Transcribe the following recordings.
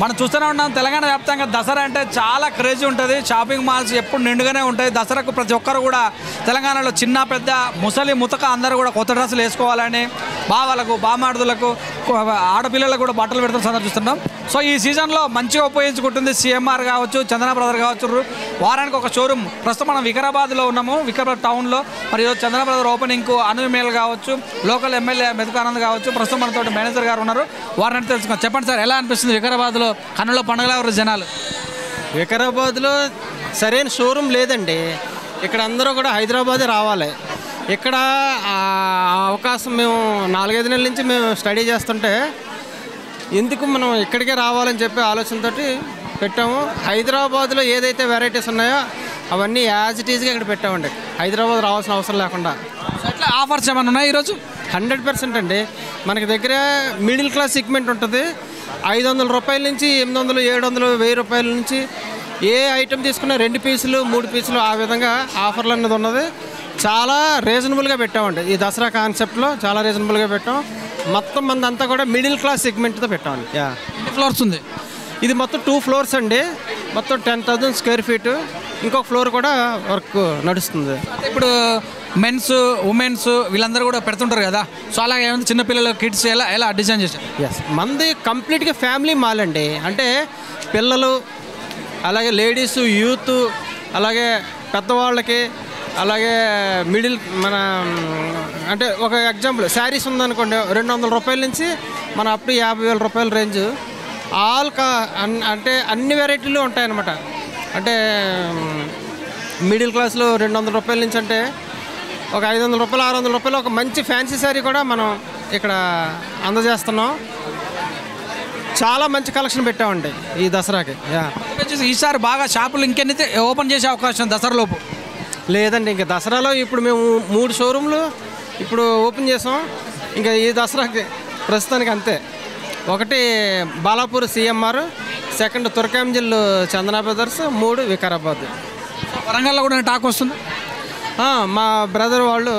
మనం చూస్తూనే ఉన్నాం తెలంగాణ వ్యాప్తంగా దసరా అంటే చాలా క్రేజీ ఉంటుంది. షాపింగ్ మాల్స్ ఎప్పుడు నిండుగానే ఉంటాయి. దసరాకు ప్రతి ఒక్కరు కూడా తెలంగాణలో చిన్న పెద్ద ముసలి ముతక అందరూ కూడా కొత్త డ్రెస్సులు వేసుకోవాలని బావలకు బామార్దులకు ఆడపిల్లలకు కూడా బట్టలు పెడతాం సందర్శిస్తున్నాం. సో ఈ సీజన్లో మంచిగా ఉపయోగించుకుంటుంది సిఎంఆర్ కావచ్చు, చందన బ్రదర్ కావచ్చు. వారానికి ఒక షోరూమ్. ప్రస్తుతం మనం వికారాబాద్లో ఉన్నాము, వికారాబాద్ టౌన్లో. మరి చందన బ్రదర్ ఓపెనింగ్కు అనుమేల్ కావచ్చు, లోకల్ ఎమ్మెల్యే మెతుకానంద్ కావచ్చు, ప్రస్తుతం మనతో మేనేజర్ గారు ఉన్నారు. వారిని తెలుసుకుందాం. చెప్పండి సార్, ఎలా అనిపిస్తుంది వికారాబాద్లో కన్నుల పండుగల ఎవరు జనాలు? వికారాబాద్లో సరైన షోరూమ్ లేదండి. ఇక్కడ అందరూ కూడా హైదరాబాదే రావాలి. ఇక్కడ అవకాశం మేము 4-5 నెలల నుంచి మేము స్టడీ చేస్తుంటే ఎందుకు మనం ఇక్కడికే రావాలని చెప్పి ఆలోచనతో పెట్టాము. హైదరాబాద్లో ఏదైతే వెరైటీస్ ఉన్నాయో అవన్నీ యాజ్ ఇట్ ఈజ్గా ఇక్కడ పెట్టామండి. హైదరాబాద్ రావాల్సిన అవసరం లేకుండా. ఎట్లా ఆఫర్స్ ఏమైనా ఉన్నాయి ఈరోజు? 100% అండి. మనకి దగ్గర మిడిల్ క్లాస్ సెగ్మెంట్ ఉంటుంది. 500 రూపాయల నుంచి 800, 700, 1000 రూపాయల నుంచి ఏ ఐటెం తీసుకున్నా 2 పీసులు 3 పీసులు ఆ విధంగా ఆఫర్లు అన్నది ఉన్నది. చాలా రీజనబుల్గా పెట్టామండి. ఈ దసరా కాన్సెప్ట్లో చాలా రీజనబుల్గా పెట్టాం. మొత్తం మంది అంతా కూడా మిడిల్ క్లాస్ సెగ్మెంట్తో పెట్టామండి. ఎన్ని ఫ్లోర్స్ ఉంది ఇది? మొత్తం 2 ఫ్లోర్స్ అండి. మొత్తం 10,000 స్క్వేర్ ఫీటు. ఇంకొక ఫ్లోర్ కూడా వర్క్ నడుస్తుంది. ఇప్పుడు మెన్స్ ఉమెన్స్ వీళ్ళందరూ కూడా పెడుతుంటారు కదా. సో అలాగే ఏమైనా చిన్నపిల్లలు కిడ్స్ ఎలా డిజైన్ చేశారు? ఎస్, మంది కంప్లీట్గా ఫ్యామిలీ మాల్ అండి. అంటే పిల్లలు, అలాగే లేడీస్, యూత్, అలాగే పెద్దవాళ్ళకి, అలాగే మన అంటే ఒక ఎగ్జాంపుల్ శారీస్ ఉందనుకోండి, 200 రూపాయల నుంచి మన అప్ టు 50,000 రూపాయల రేంజ్. అంటే అన్ని వెరైటీలు ఉంటాయన్నమాట. అంటే మిడిల్ క్లాస్లో 200 రూపాయల నుంచి అంటే ఒక 500 రూపాయలు 600 రూపాయలు ఒక మంచి ఫ్యాన్సీ శారీ కూడా మనం ఇక్కడ అందజేస్తున్నాం. చాలా మంచి కలెక్షన్ పెట్టామండి ఈ దసరాకి. ఈసారి బాగా షాపులు ఇంకెన్ని ఓపెన్ చేసే అవకాశం దసరాలోపు? లేదండి, ఇంకా దసరాలో ఇప్పుడు మేము 3 షోరూమ్లు ఇప్పుడు ఓపెన్ చేసాం. ఇంకా ఈ దసరాకి ప్రస్తుతానికి అంతే. ఒకటి బాలాపూర్ సిఎంఆర్, సెకండ్ తుర్కాంజిల్ చందన బ్రదర్స్, 3 వికారాబాద్. వరంగల్లో కూడా టాక్ వస్తుంది. మా బ్రదర్ వాళ్ళు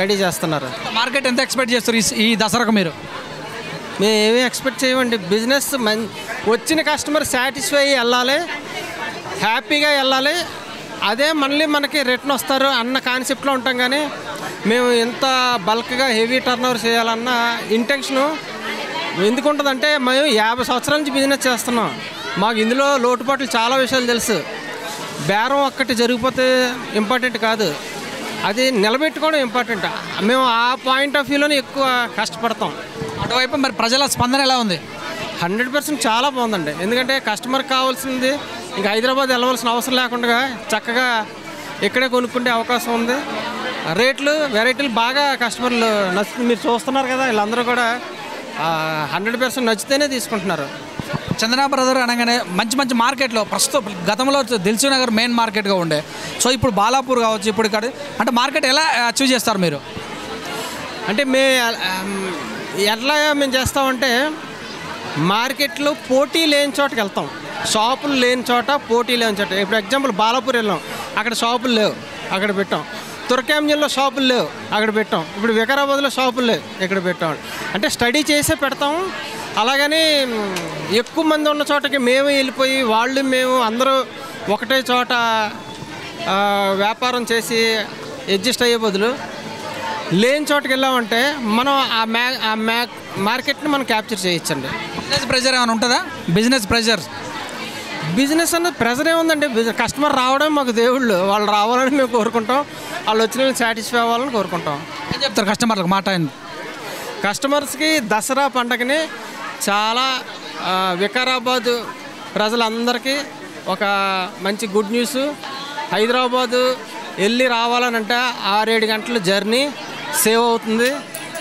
రెడీ చేస్తున్నారు. మార్కెట్ ఎంత ఎక్స్పెక్ట్ చేస్తారు ఈ దసరాకు మీరు? మేము ఏమీ ఎక్స్పెక్ట్ చేయమండి. బిజినెస్ వచ్చిన కస్టమర్ సాటిస్ఫై వెళ్ళాలి, హ్యాపీగా వెళ్ళాలి. అదే మళ్ళీ మనకి రిటర్న్ వస్తారు అన్న కాన్సెప్ట్లో ఉంటాం. కానీ మేము ఎంత బల్క్గా హెవీ టర్న్ ఓవర్ చేయాలన్న ఇంటెన్షను ఎందుకు ఉంటుందంటే, మేము 50 సంవత్సరాల నుంచి బిజినెస్ చేస్తున్నాం. మాకు ఇందులో లోటుపాట్లు చాలా విషయాలు తెలుసు. బేరం ఒక్కటి జరిగిపోతే ఇంపార్టెంట్ కాదు, అది నిలబెట్టుకోవడం ఇంపార్టెంట్. మేము ఆ పాయింట్ ఆఫ్ వ్యూలోనే ఎక్కువ కష్టపడతాం. అటువైపు మరి ప్రజల స్పందన ఎలా ఉంది? 100% చాలా బాగుందండి. ఎందుకంటే కస్టమర్కి కావాల్సింది ఇంకా హైదరాబాద్ వెళ్ళవలసిన అవసరం లేకుండా చక్కగా ఇక్కడే కొనుక్కుంటే అవకాశం ఉంది. రేట్లు వెరైటీలు బాగా కస్టమర్లు నచ్చుతుంది. మీరు చూస్తున్నారు కదా, వీళ్ళందరూ కూడా 100% నచ్చితేనే తీసుకుంటున్నారు. చందన బ్రదర్ అనగానే మంచి మార్కెట్లో ప్రస్తుతం గతంలో దిల్సుఖ్ నగర్ మెయిన్ మార్కెట్గా ఉండే. సో ఇప్పుడు బాలాపూర్ కావచ్చు, ఇప్పుడు ఇక్కడ అంటే మార్కెట్ ఎలా అచీవ్ చేస్తారు మీరు? అంటే ఎట్లా మేము చేస్తామంటే, మార్కెట్లో పోటీ లేని చోటకి వెళ్తాం. షాపులు లేని చోట, పోటీ లేని చోట. ఇప్పుడు ఎగ్జాంపుల్ బాలాపూర్ వెళ్ళాం, అక్కడ షాపులు లేవు, అక్కడ పెట్టాం. తుర్కాంజిల్లో షాపులు లేవు, అక్కడ పెట్టాం. ఇప్పుడు వికారాబాద్లో షాపులు లేవు, ఇక్కడ పెట్టాం. అంటే స్టడీ చేసే పెడతాము. అలాగని ఎక్కువ మంది ఉన్న చోటకి మేము వెళ్ళిపోయి మేము అందరూ ఒకటే చోట వ్యాపారం చేసి అడ్జస్ట్ అయ్యే బదులు లేని చోటకి వెళ్ళామంటే మనం ఆ మార్కెట్ని మనం క్యాప్చర్ చేయొచ్చండి. బిజినెస్ ప్రెజర్ ఏమైనా ఉంటుందా? బిజినెస్ అన్నది ప్రెజర్ ఏముందండి. కస్టమర్ రావడం మాకు దేవుళ్ళు. వాళ్ళు రావాలని మేము కోరుకుంటాం, వాళ్ళు వచ్చిన వాళ్ళు సాటిస్ఫై అవ్వాలని కోరుకుంటాం. ఏం చెప్తారు కస్టమర్లకు మాట? కస్టమర్స్కి దసరా పండగని చాలా వికారాబాద్ ప్రజలందరికీ ఒక మంచి గుడ్ న్యూస్. హైదరాబాదు వెళ్ళి రావాలనంటే 6-7 గంటల జర్నీ సేవ్ అవుతుంది.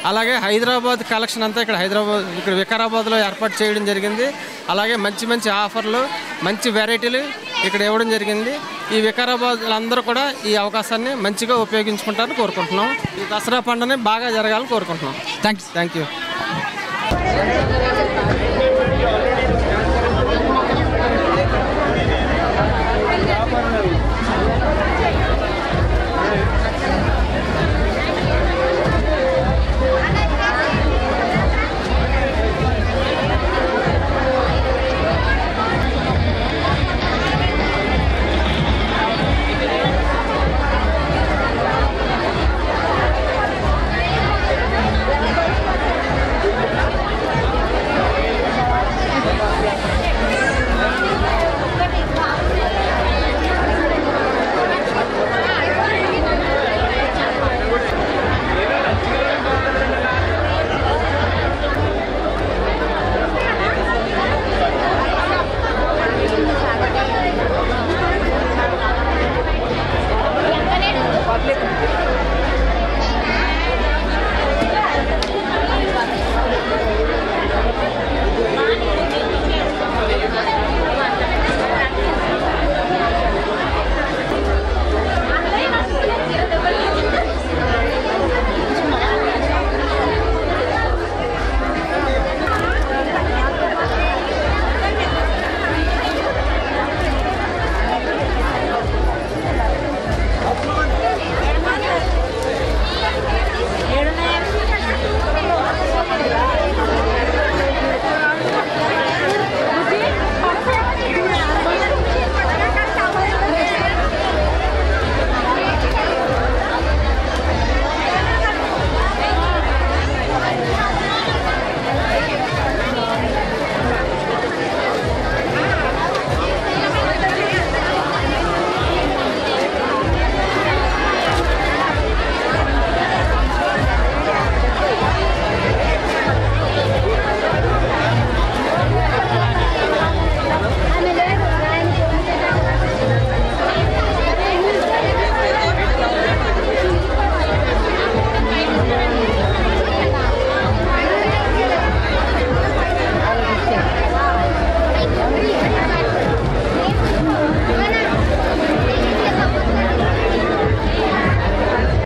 అలాగే హైదరాబాద్ కలెక్షన్ అంతా ఇక్కడ వికారాబాద్లో ఏర్పాటు చేయడం జరిగింది. అలాగే మంచి ఆఫర్లు, మంచి వెరైటీలు ఇక్కడ ఇవ్వడం జరిగింది. ఈ వికారాబాద్లందరూ కూడా ఈ అవకాశాన్ని మంచిగా ఉపయోగించుకుంటారని కోరుకుంటున్నాం. ఈ దసరా పండుగని బాగా జరగాలని కోరుకుంటున్నాం. Thank you.